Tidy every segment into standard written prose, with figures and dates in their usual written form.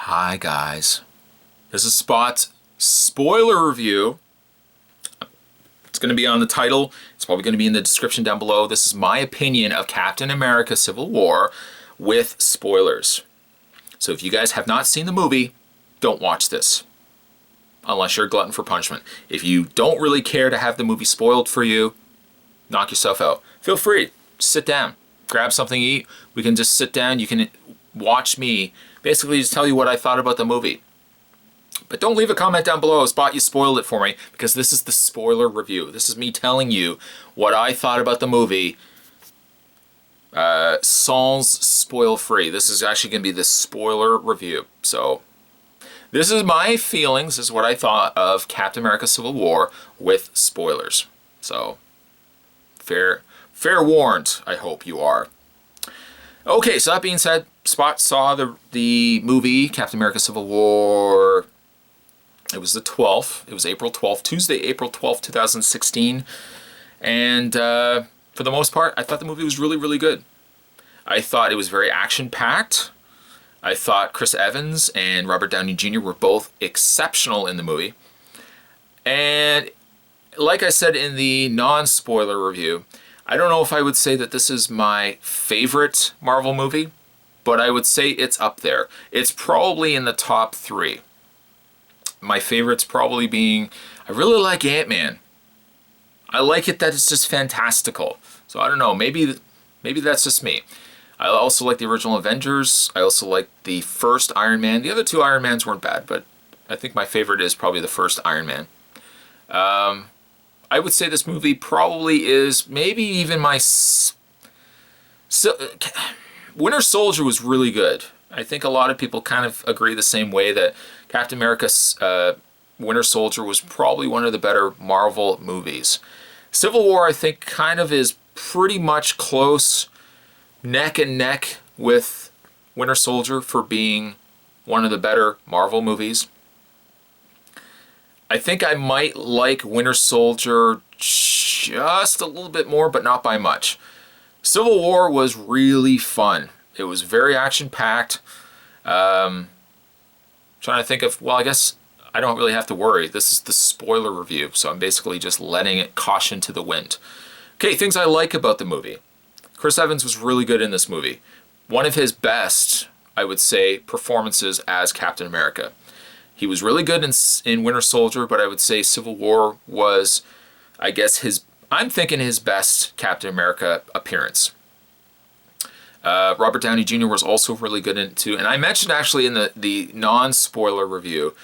Hi guys, this is Spot's spoiler review. It's going to be on the title, it's probably going to be in the description down below. This is my opinion of Captain America Civil War with spoilers. So if you guys have not seen the movie, don't watch this. Unless you're a glutton for punishment. If you don't really care to have the movie spoiled for you, knock yourself out. Feel free, sit down, grab something to eat. We can just sit down, you can watch me basically just tell you what I thought about the movie. But don't leave a comment down below, Spot, you spoiled it for me, because this is the spoiler review. This is me telling you what I thought about the movie, sans spoil free. This is actually going to be the spoiler review. So this is my feelings, this is what I thought of Captain America Civil War with spoilers. So fair warned, I hope you are. Okay, so that being said, Spot saw the movie Captain America Civil War. It was the 12th. It was April 12th, Tuesday, April 12th, 2016. And for the most part, I thought the movie was really, really good. I thought it was very action-packed. I thought Chris Evans and Robert Downey Jr. were both exceptional in the movie. And like I said in the non-spoiler review, I don't know if I would say that this is my favorite Marvel movie, but I would say it's up there. It's probably in the top 3. My favorites probably being, I really like Ant-Man. I like it that it's just fantastical. So I don't know, maybe that's just me. I also like the original Avengers. I also like the first Iron Man. The other 2 Iron Mans weren't bad, but I think my favorite is probably the first Iron Man. I would say this movie probably is maybe even my... Winter Soldier was really good. I think a lot of people kind of agree the same way that Captain America's Winter Soldier was probably one of the better Marvel movies. Civil War, I think, kind of is pretty much close, neck and neck with Winter Soldier for being one of the better Marvel movies. I think I might like Winter Soldier just a little bit more, but not by much. Civil War was really fun. It was very action-packed. Trying to think of, well, I guess I don't really have to worry. This is the spoiler review, so I'm basically just letting it caution to the wind. Okay, things I like about the movie. Chris Evans was really good in this movie. One of his best, I would say, performances as Captain America. He was really good in Winter Soldier, but I would say Civil War was, I guess, I'm thinking his best Captain America appearance. Robert Downey Jr. was also really good in it too. And I mentioned actually in the non-spoiler review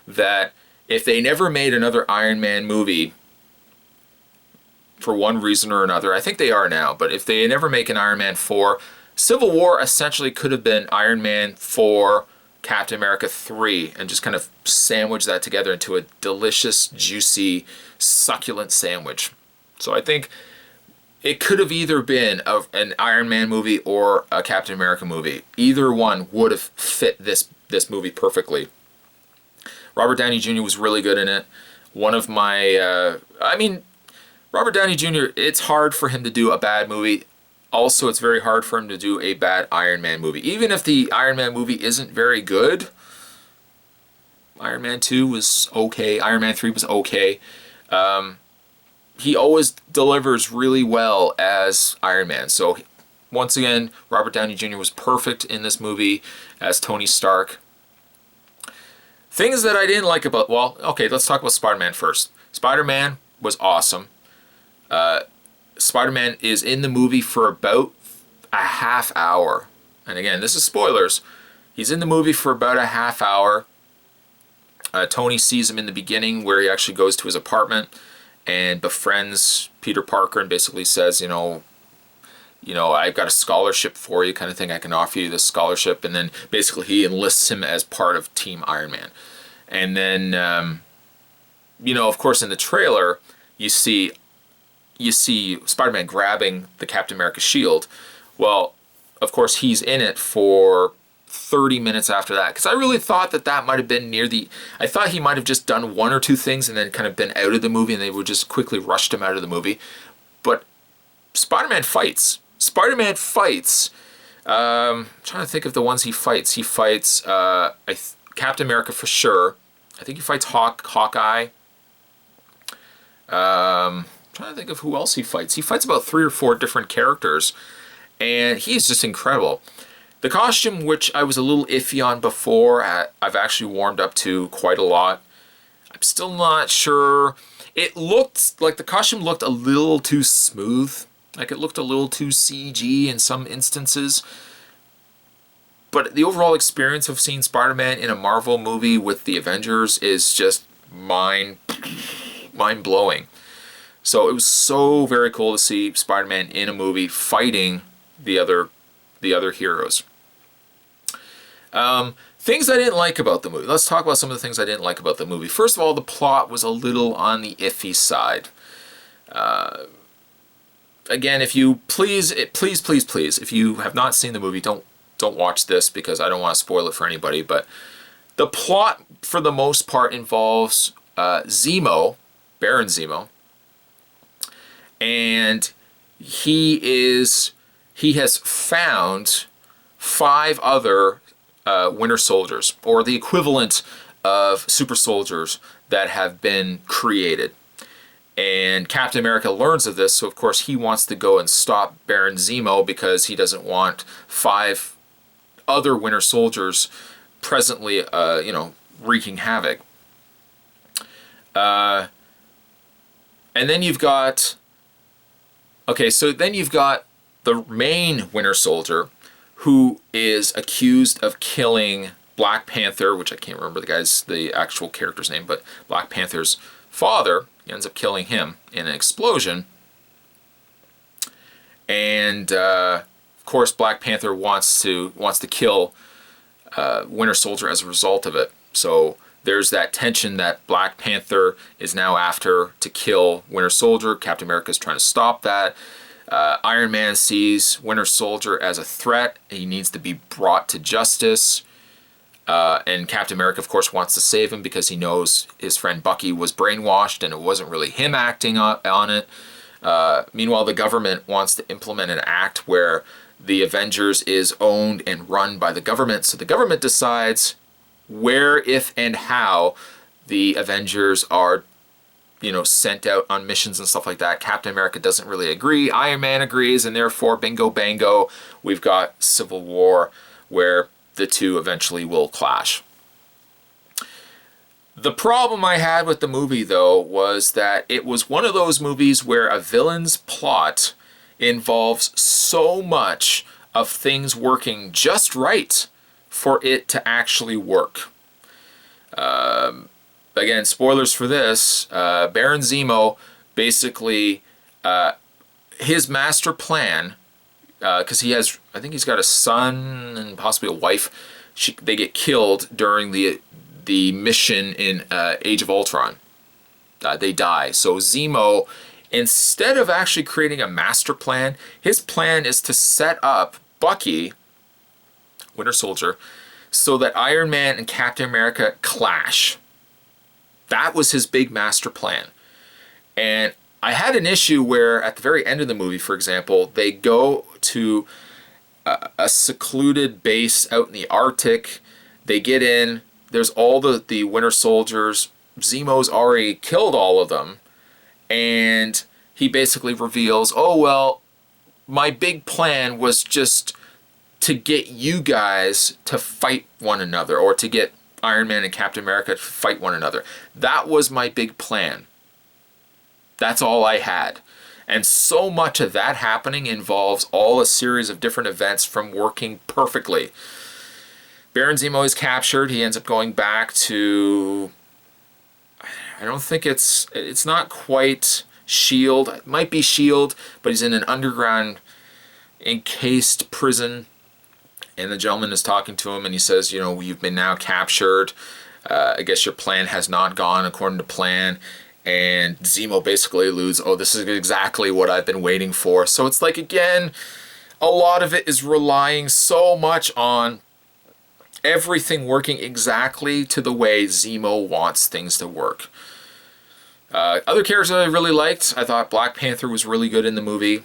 that if they never made another Iron Man movie, for one reason or another, I think they are now, but if they never make an Iron Man 4, Civil War essentially could have been Iron Man 4, Captain America 3, and just kind of sandwich that together into a delicious, juicy, succulent sandwich. So I think it could have either been an Iron Man movie or a Captain America movie. Either one would have fit this movie perfectly. Robert Downey Jr. was really good in it. One of my, Robert Downey Jr., it's hard for him to do a bad movie. Also, it's very hard for him to do a bad Iron Man movie. Even if the Iron Man movie isn't very good, Iron Man 2 was okay, Iron Man 3 was okay. He always delivers really well as Iron Man. So, once again, Robert Downey Jr. was perfect in this movie as Tony Stark. Things that I didn't like about, well, okay, let's talk about Spider-Man first. Spider-Man was awesome. Spider-Man is in the movie for about a half hour. And again, this is spoilers. He's in the movie for about a half hour. Tony sees him in the beginning where he actually goes to his apartment and befriends Peter Parker and basically says, you know, I've got a scholarship for you kind of thing. I can offer you this scholarship. And then basically he enlists him as part of Team Iron Man. And then, of course, in the trailer, you see Spider-Man grabbing the Captain America shield. Well, of course, he's in it for 30 minutes after that. Because I really thought that might have been I thought he might have just done 1 or 2 things and then kind of been out of the movie and they would just quickly rushed him out of the movie. But Spider-Man fights. I'm trying to think of the ones he fights. He fights, Captain America for sure. I think he fights Hawkeye. Trying to think of who else he fights. He fights about 3 or 4 different characters, and he's just incredible. The costume, which I was a little iffy on before, I've actually warmed up to quite a lot. I'm still not sure. It looked like the costume looked a little too smooth. Like it looked a little too CG in some instances. But the overall experience of seeing Spider-Man in a Marvel movie with the Avengers is just mind-blowing. So it was so very cool to see Spider-Man in a movie fighting the other heroes. Things I didn't like about the movie. Let's talk about some of the things I didn't like about the movie. First of all, the plot was a little on the iffy side. Again, if you please, if you have not seen the movie, don't watch this because I don't want to spoil it for anybody. But the plot, for the most part, involves Zemo, Baron Zemo, and he has found 5 other Winter Soldiers, or the equivalent of super soldiers that have been created. And Captain America learns of this, so of course he wants to go and stop Baron Zemo because he doesn't want 5 other Winter Soldiers presently, wreaking havoc. And then you've got... Okay, so then you've got the main Winter Soldier, who is accused of killing Black Panther, which I can't remember the actual character's name, but Black Panther's father. He ends up killing him in an explosion. And of course, Black Panther wants to kill Winter Soldier as a result of it. So there's that tension that Black Panther is now after to kill Winter Soldier. Captain America is trying to stop that. Iron Man sees Winter Soldier as a threat. He needs to be brought to justice. And Captain America, of course, wants to save him because he knows his friend Bucky was brainwashed and it wasn't really him acting on it. Meanwhile, the government wants to implement an act where the Avengers is owned and run by the government. So the government decides where, if, and how the Avengers are sent out on missions and stuff like that. Captain America doesn't really agree. Iron Man agrees, and therefore, bingo bango, we've got Civil War where the two eventually will clash. The problem I had with the movie, though, was that it was one of those movies where a villain's plot involves so much of things working just right for it to actually work. Again, spoilers for this, Baron Zemo, basically, his master plan, because I think he's got a son and possibly a wife, they get killed during the mission in Age of Ultron. They die. So Zemo, instead of actually creating a master plan, his plan is to set up Bucky, Winter Soldier, so that Iron Man and Captain America clash. That was his big master plan. And I had an issue where at the very end of the movie, for example, they go to a secluded base out in the Arctic. They get in. There's all the Winter Soldiers. Zemo's already killed all of them. And he basically reveals, oh, well, my big plan was just to get you guys to fight one another, or to get Iron Man and Captain America to fight one another. That was my big plan. That's all I had. And so much of that happening involves all a series of different events from working perfectly. Baron Zemo is captured. He ends up going back to... I don't think it's not quite S.H.I.E.L.D. It might be S.H.I.E.L.D., but he's in an underground encased prison. And the gentleman is talking to him and he says, you've been now captured. I guess your plan has not gone according to plan. And Zemo basically alludes, oh, this is exactly what I've been waiting for. So it's like, again, a lot of it is relying so much on everything working exactly to the way Zemo wants things to work. Other characters that I really liked, I thought Black Panther was really good in the movie.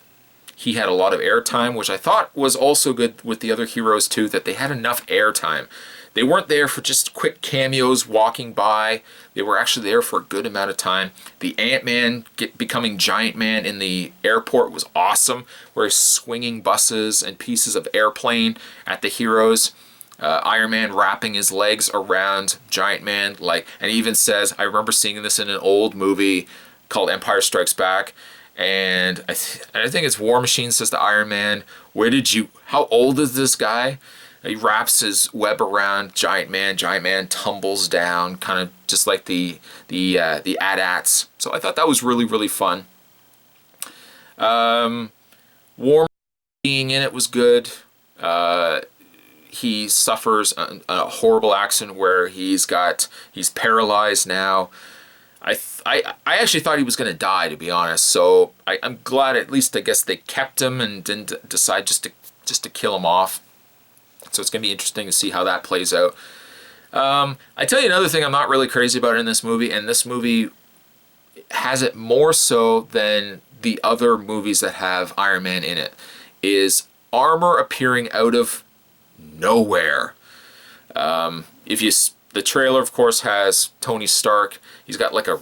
He had a lot of airtime, which I thought was also good with the other heroes too, that they had enough airtime. They weren't there for just quick cameos walking by. They were actually there for a good amount of time. The Ant-Man becoming Giant Man in the airport was awesome, where he's swinging buses and pieces of airplane at the heroes. Iron Man wrapping his legs around Giant Man, like, and he even says, I remember seeing this in an old movie called Empire Strikes Back, and I think it's War Machine says to Iron Man, how old is this guy? He wraps his web around Giant Man. Giant Man tumbles down, kind of just like the AT-ATs. So I thought that was really, really fun. War being in it was good. He suffers a horrible accident where he's paralyzed now. I actually thought he was going to die, to be honest. So I'm glad at least I guess they kept him and didn't decide just to kill him off. So it's going to be interesting to see how that plays out. I tell you another thing I'm not really crazy about in this movie, and this movie has it more so than the other movies that have Iron Man in it, is armor appearing out of nowhere. The trailer, of course, has Tony Stark. He's got like a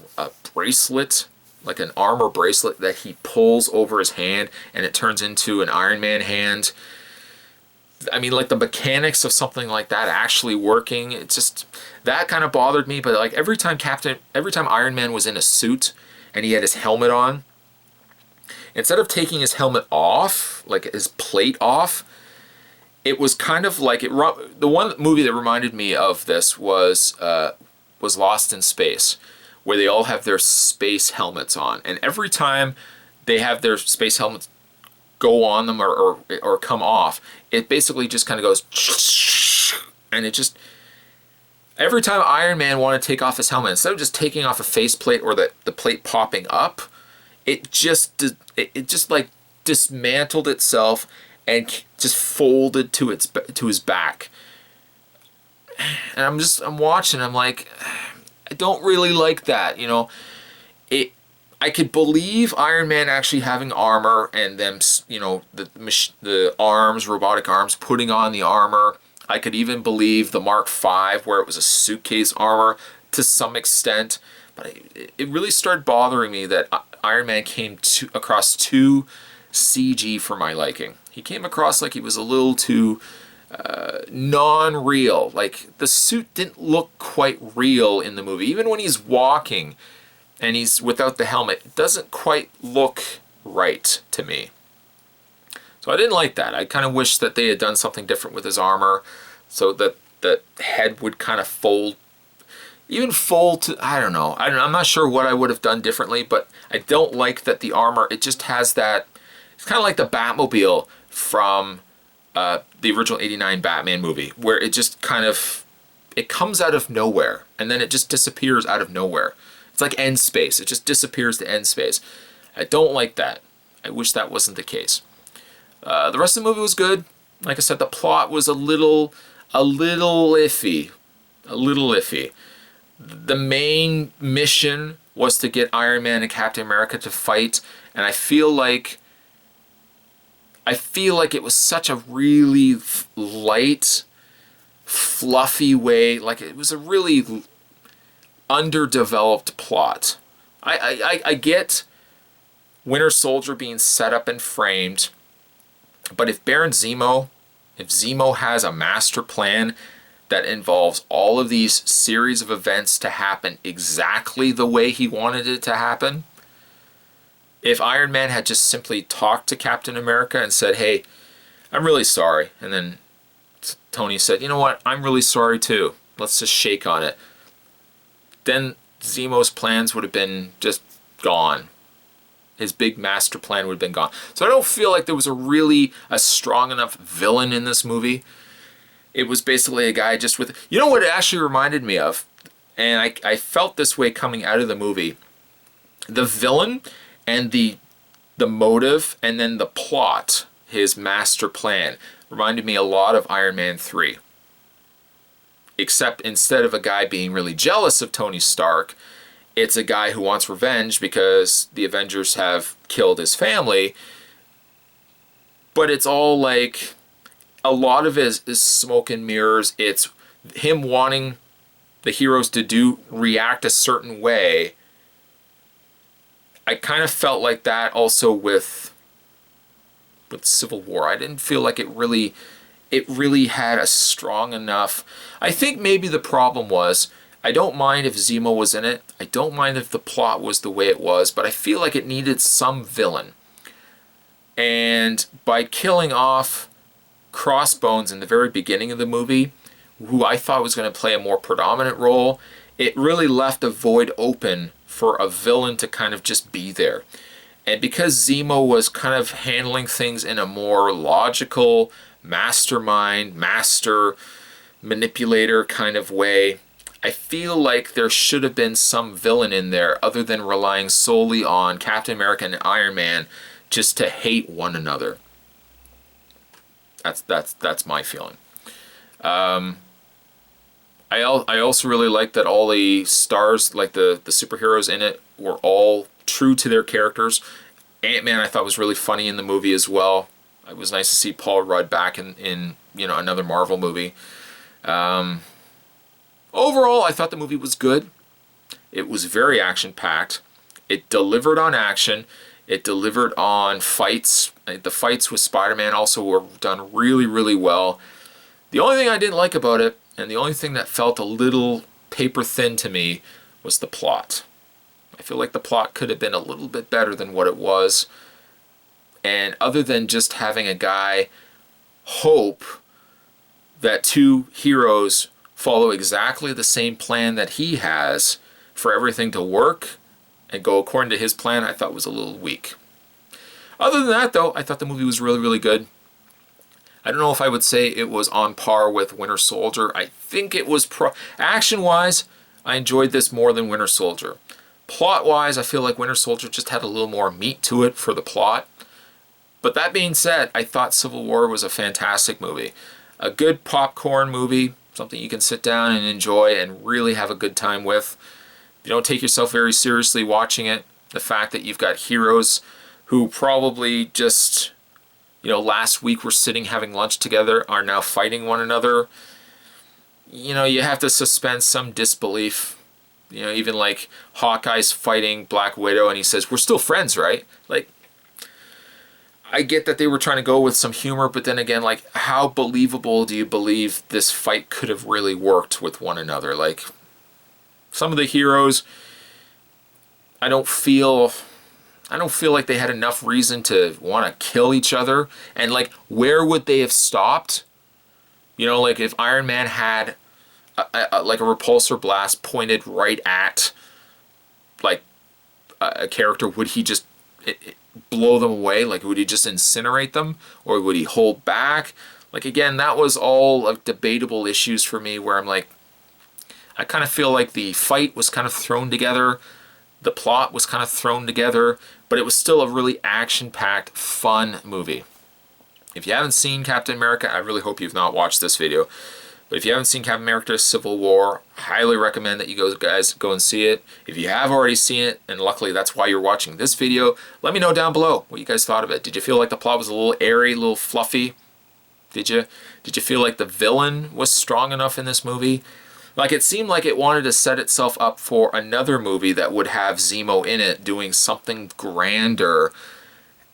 bracelet, like an armor bracelet that he pulls over his hand, and it turns into an Iron Man hand. I mean, like the mechanics of something like that actually working, it's just, that kind of bothered me. But like every time Iron Man was in a suit and he had his helmet on, instead of taking his helmet off, like his plate off, it was kind of like the one movie that reminded me of this was Lost in Space, where they all have their space helmets on, and every time they have their space helmets go on them or come off, it basically just kind of goes, and it just, every time Iron Man wanted to take off his helmet, instead of just taking off a faceplate or the plate popping up, it just like dismantled itself and just folded to his back. And I'm watching, I'm like, I don't really like that, you know. I could believe Iron Man actually having armor and them, you know, the arms, robotic arms, putting on the armor. I could even believe the Mark V, where it was a suitcase armor to some extent. But it really started bothering me that Iron Man came across too CG for my liking. He came across like he was a little too non-real. Like the suit didn't look quite real in the movie. Even when he's walking and he's without the helmet, it doesn't quite look right to me. So I didn't like that. I kind of wish that they had done something different with his armor so that the head would kind of fold. Even fold to, I don't know. I'm not sure what I would have done differently, but I don't like that the armor, it just has that, it's kind of like the Batmobile from the original '89 Batman movie, where it just kind of, it comes out of nowhere, and then it just disappears out of nowhere. It's like end space. It just disappears to end space. I don't like that. I wish that wasn't the case. The rest of the movie was good. Like I said, the plot was a little iffy. A little iffy. The main mission was to get Iron Man and Captain America to fight, and I feel like it was such a really light, fluffy way. Like it was a really underdeveloped plot. I get Winter Soldier being set up and framed, but if Zemo has a master plan that involves all of these series of events to happen exactly the way he wanted it to happen, if Iron Man had just simply talked to Captain America and said, hey, I'm really sorry, and then Tony said, you know what, I'm really sorry too, let's just shake on it, then Zemo's plans would have been just gone. His big master plan would have been gone. So I don't feel like there was a strong enough villain in this movie. It was basically a guy just with, you know what it actually reminded me of, and I felt this way coming out of the movie, the villain and the motive and then the plot, his master plan, reminded me a lot of Iron Man 3. Except instead of a guy being really jealous of Tony Stark, it's a guy who wants revenge because the Avengers have killed his family. But it's all like, a lot of it is smoke and mirrors. It's him wanting the heroes to react a certain way, I kind of felt like that also with Civil War. I didn't feel like it really had a strong enough. I think maybe the problem was, I don't mind if Zemo was in it. I don't mind if the plot was the way it was, but I feel like it needed some villain. And by killing off Crossbones in the very beginning of the movie, who I thought was going to play a more predominant role, it really left a void open for a villain to kind of just be there. And because Zemo was kind of handling things in a more logical, mastermind, master, manipulator kind of way, I feel like there should have been some villain in there other than relying solely on Captain America and Iron Man just to hate one another. That's my feeling. I also really like that all the stars, like the superheroes in it, were all true to their characters. Ant-Man I thought was really funny in the movie as well. It was nice to see Paul Rudd back in another Marvel movie. Overall, I thought the movie was good. It was very action-packed. It delivered on action. It delivered on fights. The fights with Spider-Man also were done really, really well. The only thing I didn't like about it, and the only thing that felt a little paper-thin to me, was the plot. I feel like the plot could have been a little bit better than what it was. And other than just having a guy hope that two heroes follow exactly the same plan that he has for everything to work and go according to his plan, I thought was a little weak. Other than that, though, I thought the movie was really, really good. I don't know if I would say it was on par with Winter Soldier. I think it was action-wise, I enjoyed this more than Winter Soldier. Plot-wise, I feel like Winter Soldier just had a little more meat to it for the plot. But that being said, I thought Civil War was a fantastic movie. A good popcorn movie, something you can sit down and enjoy and really have a good time with. You don't take yourself very seriously watching it. The fact that you've got heroes who probably just, last week were sitting having lunch together are now fighting one another. You have to suspend some disbelief. Even like Hawkeye's fighting Black Widow and he says, "We're still friends, right?" Like, I get that they were trying to go with some humor, but then again, like, how believable do you believe this fight could have really worked with one another? Like, some of the heroes, I don't feel like they had enough reason to want to kill each other. And like, where would they have stopped? Like if Iron Man had a repulsor blast pointed right at like a character, would he just blow them away? Like, would he just incinerate them, or would he hold back? Like, again, that was all like debatable issues for me, where I'm like, I kind of feel like the fight was kind of thrown together, the plot was kind of thrown together, but it was still a really action-packed, fun movie. If you haven't seen Captain America, I really hope you've not watched this video. But if you haven't seen Captain America Civil War, I highly recommend that you guys go and see it. If you have already seen it, and luckily that's why you're watching this video, let me know down below what you guys thought of it. Did you feel like the plot was a little airy, a little fluffy? Did you feel like the villain was strong enough in this movie? Like, it seemed like it wanted to set itself up for another movie that would have Zemo in it doing something grander.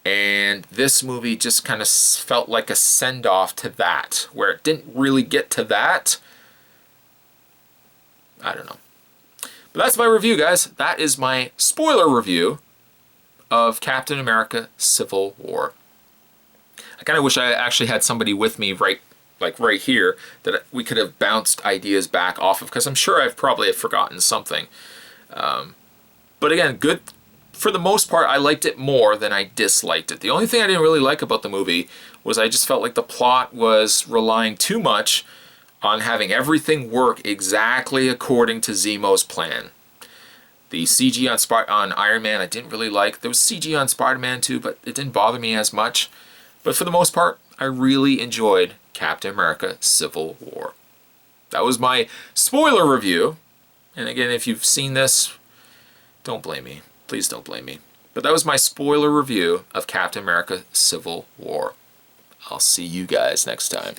And this movie just kind of felt like a send-off to that, where it didn't really get to that. I don't know. But that's my review, guys. That is my spoiler review of Captain America Civil War. I kind of wish I actually had somebody with me right here that we could have bounced ideas back off of, because I'm sure I've probably forgotten something. But again, good. For the most part, I liked it more than I disliked it. The only thing I didn't really like about the movie was I just felt like the plot was relying too much on having everything work exactly according to Zemo's plan. The CG on Iron Man I didn't really like. There was CG on Spider-Man too, but it didn't bother me as much. But for the most part, I really enjoyed Captain America Civil War. That was my spoiler review. And again, if you've seen this, don't blame me. Please don't blame me. But that was my spoiler review of Captain America Civil War. I'll see you guys next time.